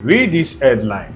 Read this headline.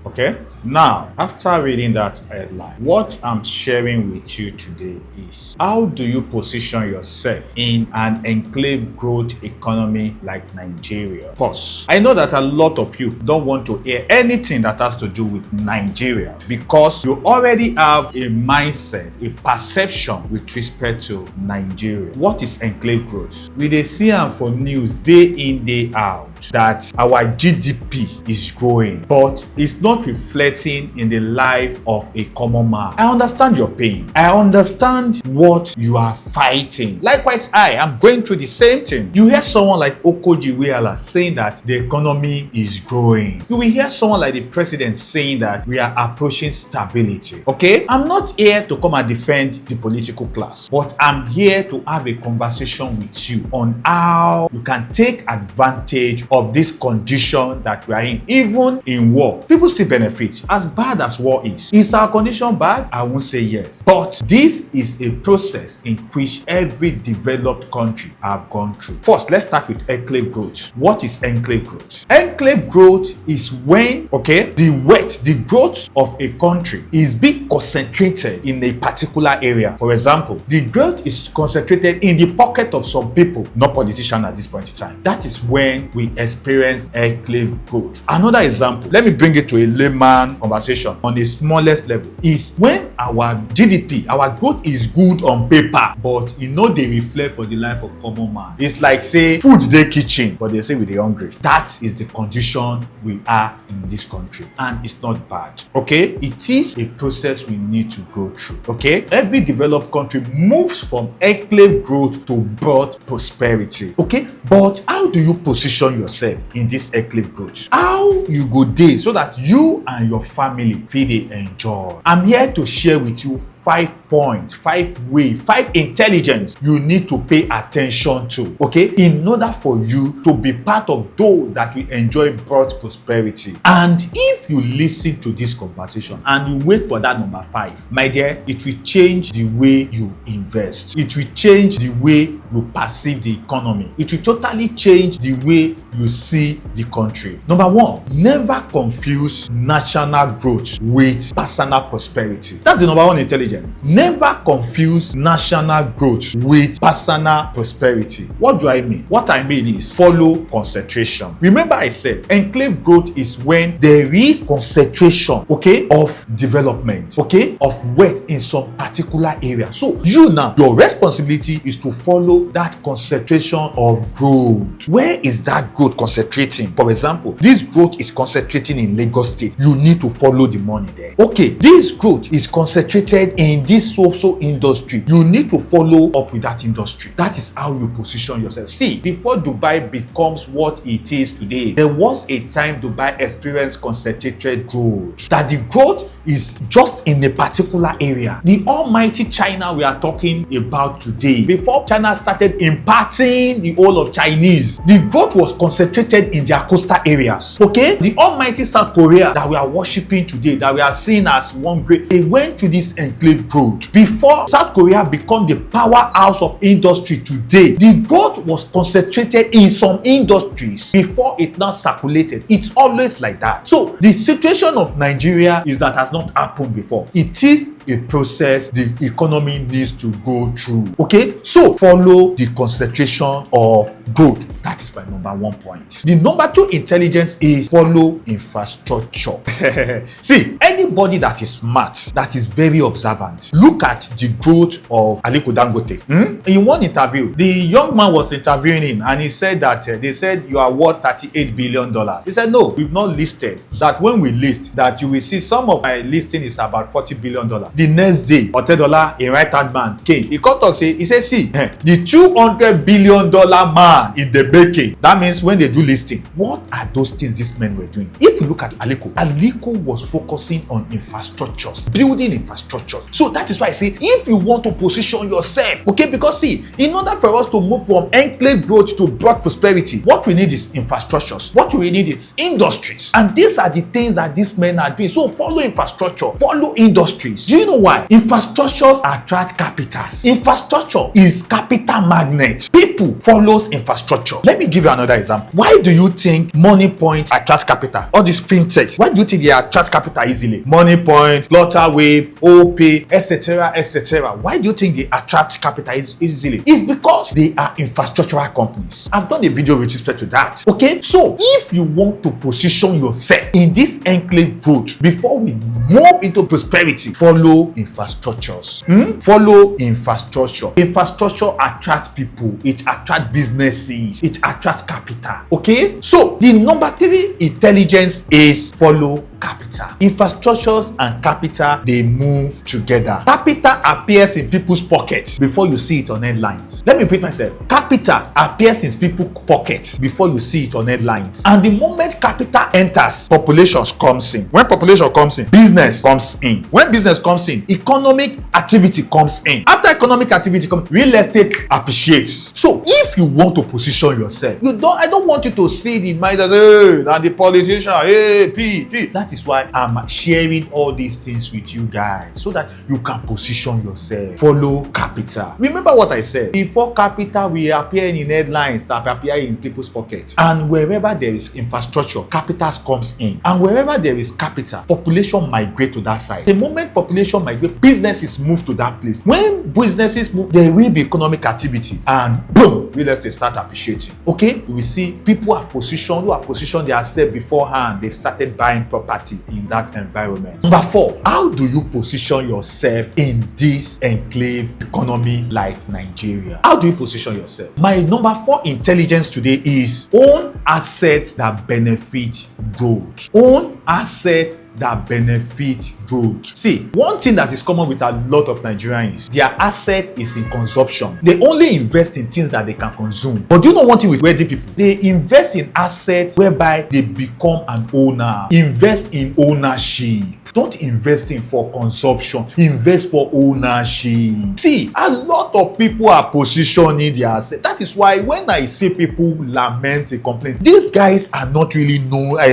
Okay, now after reading that headline, what I'm sharing with you today is how do you position yourself in an enclave growth economy like Nigeria? Pause. I know that a lot of you don't want to hear anything that has to do with Nigeria because you already have a mindset, a perception with respect to Nigeria. What is enclave growth? We dey see am for news day in, day out that our GDP is growing, but it's not reflecting in the life of a common man. I understand your pain. I understand what you are fighting. Likewise, I am going through the same thing. You hear someone like Okoji saying that the economy is growing. You will hear someone like the president saying that we are approaching stability. Okay? I'm not here to come and defend the political class, but I'm here to have a conversation with you on how you can take advantage of this condition that we are in. Even in war, people still benefit. As bad as war is our condition bad? I won't say yes, but this is a process in which every developed country have gone through. First, let's start with enclave growth. What is enclave growth? Enclave growth is when the growth of a country is being concentrated in a particular area. For example, the growth is concentrated in the pocket of some people, not politicians at this point in time. That is when we experience enclave growth. Another example, let me bring it to a layman conversation on the smallest level, is when our GDP, our growth is good on paper, but they reflect for the life of common man. It's like say food dey kitchen, but they say we dey hungry. That is the condition we are in this country, and it's not bad. Okay, it is a process we need to go through. Okay, every developed country moves from enclave growth to broad prosperity. Okay, but how do you position yourself in this enclave growth? How you go dey so that you and your family fit dey enjoy? I'm here to share with you 5 points, 5 ways, 5 intelligence you need to pay attention to, okay, in order for you to be part of those that will enjoy broad prosperity. And if you listen to this conversation and you wait for that number 5, my dear, it will change the way you invest. It will change the way you perceive the economy. It will totally change the way you see the country. Number 1, never confuse national growth with personal prosperity. That's the number 1 intelligence. Never confuse national growth with personal prosperity. What do I mean? What I mean is follow concentration. Remember I said enclave growth is when there is concentration, okay, of development, okay, of wealth in some particular area. So you now, your responsibility is to follow that concentration of growth. Where is that growth concentrating? For example, this growth is concentrating in Lagos State. You need to follow the money there. Okay, this growth is concentrated in this so industry. You need to follow up with that industry. That is how you position yourself. See, before Dubai becomes what it is today, there was a time Dubai experienced concentrated growth. That the growth is just in a particular area. The almighty China we are talking about today, before China started imparting the whole of Chinese, the growth was concentrated in their coastal areas. Okay, the almighty South Korea that we are worshiping today, that we are seeing as one great, they went to this enclave growth. Before South Korea become the powerhouse of industry today, the growth was concentrated in some industries before it now circulated. It's always like that. So the situation of Nigeria is that has not happened before. It is a process the economy needs to go through. Okay, so follow the concentration of growth. That is my number 1 point. The number 2 intelligence is follow infrastructure. See, anybody that is smart, that is very observant, look at the growth of Aliko Dangote. In one interview, the young man was interviewing him and he said that they said you are worth $38 billion. He said, no, we've not listed. That when we list, that you will see some of my listing is about $40 billion. The next day, Otedola, a right-hand man, came. He called talk, he said, see, the $200 billion man in the baking. That means when they do listing, what are those things these men were doing? If you look at Aliko was focusing on infrastructures, building infrastructures. So that is why I say, if you want to position yourself, okay, because see, in order for us to move from enclave growth to broad prosperity, what we need is infrastructures. What we need is industries. And these are the things that these men are doing. So follow infrastructure, follow industries. Do you know why? Infrastructures attract capitals. Infrastructure is capital magnet. People follows infrastructure. Let me give you another example. Why do you think Money Point attract capital? All these fintechs, why do you think they attract capital easily? Money Point, Flutterwave, OP, etc., etc. Why do you think they attract capital easily? It's because they are infrastructural companies. I've done a video with respect to that. Okay, so if you want to position yourself in this enclave growth before we move into prosperity, follow infrastructures. Follow infrastructure. Infrastructure attracts people, it attracts businesses, it attracts capital. Okay, so the number 3 intelligence is follow capital. Infrastructures and capital, they move together. Capital appears in people's pockets before you see it on headlines. Let me repeat myself. Capital appears in people's pockets before you see it on headlines. And the moment capital enters, population comes in. When population comes in, business comes in. When business comes in, economic activity comes in. After economic activity comes, real estate appreciates. So if you want to position yourself, I don't want you to see the mind as and the politician, P. That is why I'm sharing all these things with you guys, so that you can position yourself. Follow capital. Remember what I said. Before capital will appear in headlines, that appear in people's pockets. And wherever there is infrastructure, capital comes in. And wherever there is capital, population migrate to that side. The moment population migrate, businesses move to that place. When businesses move, there will be economic activity, and boom, real estate start appreciating. Okay, you will see people who have positioned themselves beforehand. They've started buying property in that environment. Number 4, how do you position yourself in this enclave economy like Nigeria? How do you position yourself? My number 4 intelligence today is own assets that benefit growth. Own assets that benefit growth. See, one thing that is common with a lot of Nigerians, their asset is in consumption. They only invest in things that they can consume. But do you know one thing with wealthy people? They invest in assets whereby they become an owner. Invest in ownership. Don't invest in for consumption. Invest for ownership. See, a lot of people are positioning their assets. That is why when I see people lament and complain, these guys are not really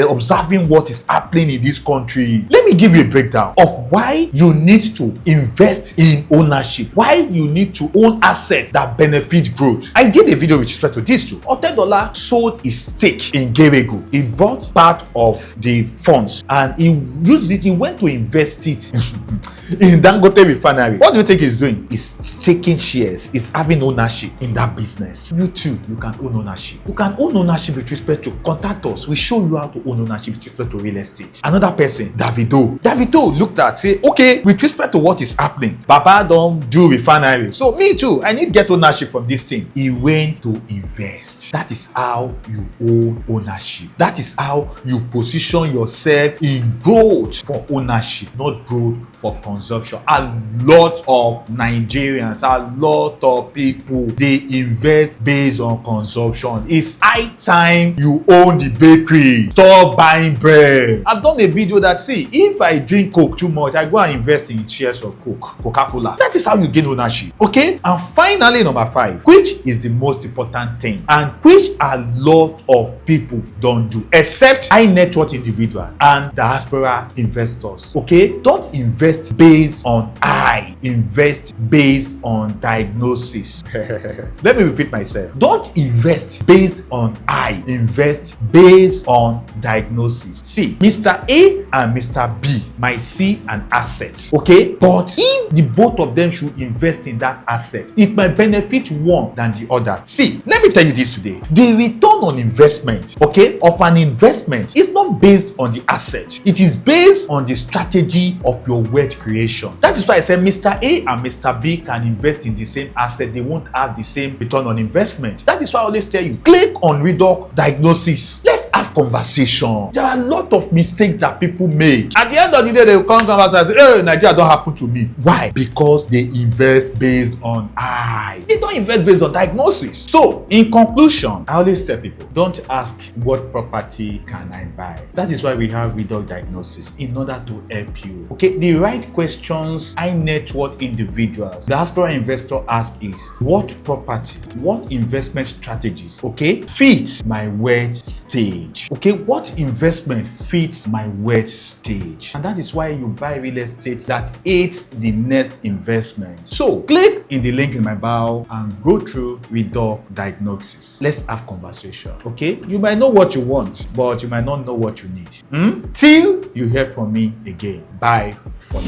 observing what is happening in this country. Let me give you a breakdown of why you need to invest in ownership. Why you need to own assets that benefit growth. I did a video with respect to this too. Otedola sold his stake in Geregu. He bought part of the funds and he used it. He went to invest it in Dangote refinery. What do you think he's doing? He's taking shares. He's having ownership in that business. You too, you can own ownership. You can own ownership with respect to contact us. We show you how to own ownership with respect to real estate. Another person, Davido looked at, say, okay, with respect to what is happening, Baba don't do refinery. So me too, I need to get ownership from this thing. He went to invest. That is how you own ownership. That is how you position yourself in growth for ownership, not growth for consumption. A lot of Nigerians, a lot of people, they invest based on consumption. It's high time you own the bakery. Stop buying bread. I've done a video that, see, if I drink Coke too much, I go and invest in shares of Coca-Cola. That is how you gain ownership. Okay? And finally, number 5, which is the most important thing, and which a lot of people don't do, except high net worth individuals and diaspora investors. Okay? Don't invest based on I, invest based on diagnosis. Let me repeat myself. Don't invest based on I, invest based on diagnosis. See, Mr. A and Mr. B might see an asset, okay? But if the both of them should invest in that asset, it might benefit one than the other. See, let me tell you this today. The return on investment, okay, of an investment is not based on the asset. It is based on the strategy of your wealth creation. That is why I said Mr. A and Mr. B can invest in the same asset. They won't have the same return on investment. That is why I always tell you, click on REDOC Diagnosis. Let's have conversation. There are a lot of mistakes that people make. At the end of the day, they will come and say, hey, Nigeria don't happen to me. Why? Because they invest based on I. They don't invest based on diagnosis. So, in conclusion, I always tell people, don't ask what property can I buy. That is why we have REDOC Diagnosis, in order to help you. Okay, the right questions high net worth individuals, diaspora investor ask is, what property, what investment strategies, okay, fits my wealth stage? stage? Okay, what investment fits my wealth stage? And that is why you buy real estate that aids the next investment. So click in the link in my bio and go through REDOC Diagnosis. Let's have conversation. Okay, you might know what you want, but you might not know what you need. Till you hear from me again. Bye for